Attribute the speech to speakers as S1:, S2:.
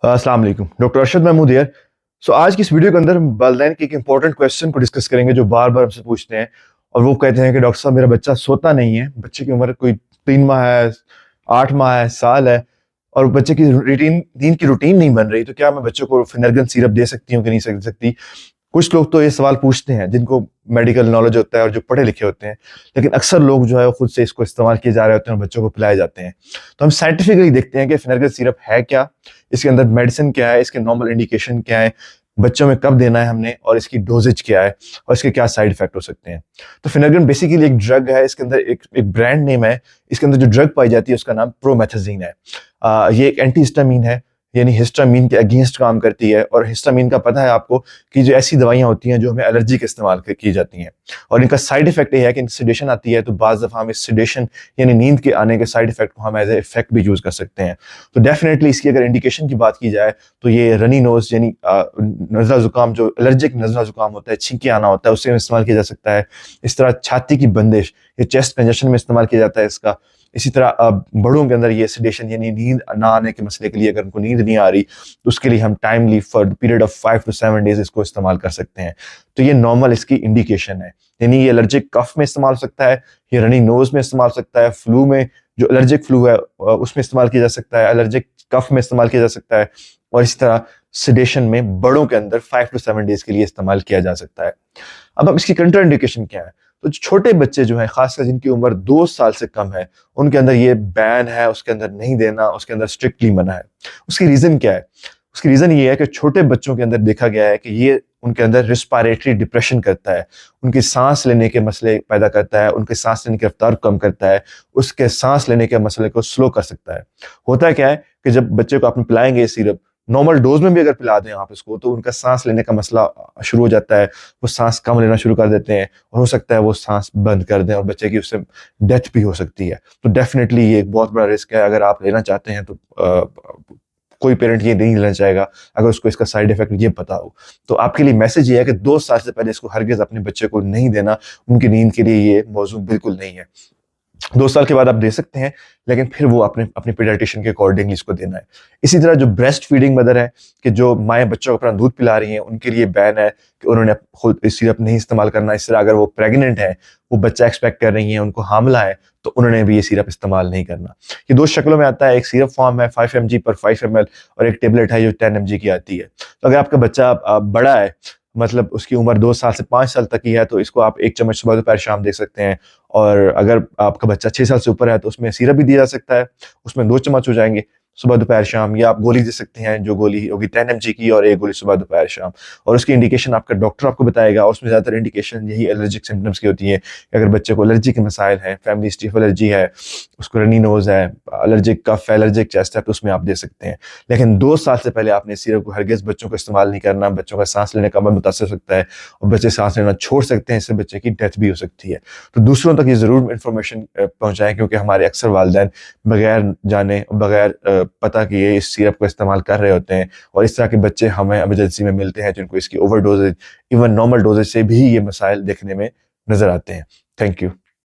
S1: अस्सलाम वालेकुम, doctor Arshad Mahmood here. आज की इस वीडियो के अंदर हम वालिदैन के एक इंपॉर्टेंट क्वेश्चन को डिस्कस करेंगे जो बार बार हमसे पूछते हैं। और वो कहते हैं कि डॉक्टर साहब मेरा बच्चा सोता नहीं है, बच्चे की उम्र कोई 3 माह है, 8 माह है, साल है, और बच्चे की रूटीन नींद की रूटीन नहीं बन रही, तो क्या मैं बच्चों को फिनेरगन सिरप दे सकती हूँ कि नहीं दे सकती। कुछ लोग तो ये सवाल पूछते हैं जिनको मेडिकल नॉलेज होता है और जो पढ़े लिखे होते हैं, लेकिन अक्सर लोग जो है वो खुद से इसको इस्तेमाल किए जा रहे होते हैं और बच्चों को पिलाए जाते हैं। तो हम साइंटिफिकली देखते हैं कि फिनेरगन सिरप है क्या, इसके अंदर मेडिसिन क्या है, इसके नॉर्मल इंडिकेशन क्या है, बच्चों में कब देना है हमने, और इसकी डोजेज क्या है, और इसके क्या साइड इफेक्ट हो सकते हैं। तो फिनेरगन बेसिकली एक ड्रग है, इसके अंदर एक ब्रांड नेम है, इसके अंदर जो ड्रग पाई जाती है उसका नाम प्रोमेथाजीन है। ये एक एंटी हिस्टामीन है, यानी हिस्टामीन के अगेंस्ट काम करती है। और हिस्टामीन का पता है आपको कि जो ऐसी दवाइयां होती हैं जो हमें एलर्जी के इस्तेमाल की जाती हैं, और इनका साइड इफेक्ट ये है कि इनकी सिडेशन आती है, तो बाज़ दफ़ा हम इस सिडेशन यानी नींद के आने के साइड इफेक्ट को हम एज ए इफेक्ट भी यूज कर सकते हैं। तो डेफिनेटली इसकी अगर इंडिकेशन की बात की जाए तो ये रनी नोज यानी नज़ला जुकाम, जो एलर्जिक नज़ला जुकाम होता है, छींके आना होता है, उससे इस्तेमाल किया जा सकता है। इस तरह छाती की बंदिश, ये चेस्ट कंजेशन में इस्तेमाल किया जाता है इसका। इसी तरह बड़ों के अंदर ये सिडेशन यानी नींद ना आने के मसले के लिए, अगर उनको नींद नहीं आ रही तो उसके लिए हम timely for period of 5 to 7 days इसको इस्तेमाल कर सकते हैं। तो ये नॉर्मल इसकी इंडिकेशन है, यानी ये एलर्जिक कफ में इस्तेमाल हो सकता है, ये रनिंग नोज में इस्तेमाल हो सकता है, फ्लू में जो एलर्जिक फ्लू है उसमें इस्तेमाल किया जा सकता है, एलर्जिक कफ में इस्तेमाल किया जा सकता है, और इस तरह सिडेशन में बड़ों के अंदर 5 to 7 डेज के लिए इस्तेमाल किया जा सकता है। अब इसकी कंट्रा इंडिकेशन क्या है? तो छोटे बच्चे जो हैं, खासकर जिनकी उम्र 2 साल से कम है, उनके अंदर ये बैन है, उसके अंदर नहीं देना, उसके अंदर स्ट्रिक्टली मना है। उसकी रीजन क्या है? उसकी रीजन ये है कि छोटे बच्चों के अंदर देखा गया है कि ये उनके अंदर रिस्पायरेटरी डिप्रेशन करता है, उनकी सांस लेने के मसले पैदा करता है, उनके सांस लेने की रफ्तार कम करता है, उसके सांस लेने के मसले को स्लो कर सकता है। होता है क्या है कि जब बच्चे को आप पिलाएंगे सिरप, नॉर्मल डोज में भी अगर पिला दें आप इसको, तो उनका सांस लेने का मसला शुरू हो जाता है, वो सांस कम लेना शुरू कर देते हैं, और हो सकता है वो सांस बंद कर दें और बच्चे की उससे डेथ भी हो सकती है। तो डेफिनेटली ये एक बहुत बड़ा रिस्क है। अगर आप लेना चाहते हैं तो कोई पेरेंट ये नहीं लेना चाहेगा अगर उसको इसका साइड इफेक्ट ये पता हो। तो आपके लिए मैसेज ये है कि 2 साल से पहले इसको हरगिज अपने बच्चे को नहीं देना, उनकी नींद के लिए ये मौजू बिल्कुल नहीं है। 2 साल के बाद आप दे सकते हैं, लेकिन फिर वो अपने पीडियाट्रिशियन के अकॉर्डिंगली इसको देना है। इसी तरह जो ब्रेस्ट फीडिंग मदर है, कि जो माएँ बच्चों को अपना दूध पिला रही हैं, उनके लिए बैन है कि उन्होंने खुद सिरप नहीं इस्तेमाल करना। इस तरह अगर वो प्रेग्नेंट है, वो बच्चा एक्सपेक्ट कर रही हैं, उनको हामला है, तो उन्होंने भी ये सिरप इस्तेमाल नहीं करना। ये 2 शक्लों में आता है, एक सिरप फॉर्म है 5 mg पर 5 ml, और एक टेबलेट है जो 10 mg की आती है। तो अगर आपका बच्चा बड़ा है, मतलब उसकी उम्र 2 साल से 5 साल तक की है, तो इसको आप 1 चम्मच सुबह दोपहर शाम दे सकते हैं। और अगर आपका बच्चा 6 साल से ऊपर है तो उसमें सिरप भी दिया जा सकता है, उसमें 2 चम्मच हो जाएंगे सुबह दोपहर शाम, या आप गोली दे सकते हैं, जो गोली होगी 10 mg की, और एक गोली सुबह दोपहर शाम। और उसकी इंडिकेशन आपका डॉक्टर आपको बताएगा, और उसमें ज़्यादातर इंडिकेशन यही एलर्जिक सिम्टम्स की होती है कि अगर बच्चे को एलर्जी के मसाइल हैं, फैमिली हिस्ट्री ऑफ एलर्जी है, उसको रनी नोज है, एलर्जिक कफ है, एलर्जिक चेस्ट है, तो उसमें आप दे सकते हैं। लेकिन 2 साल से पहले आपने सिरप को हरगिज बच्चों को इस्तेमाल नहीं करना। बच्चों का सांस लेने का अमल मुतासर हो सकता है, और बच्चे सांस लेना छोड़ सकते हैं, इससे बच्चे की डेथ भी हो सकती है। तो दूसरों तक ये ज़रूर इंफॉर्मेशन पहुँचाएं, क्योंकि हमारे अक्सर वालिदैन बगैर जाने, बगैर पता कि ये इस सिरप को इस्तेमाल कर रहे होते हैं, और इस तरह के बच्चे हमें इमरजेंसी में मिलते हैं जिनको इसकी over doses, even normal doses से भी ये मसाइल देखने में नजर आते हैं। Thank you.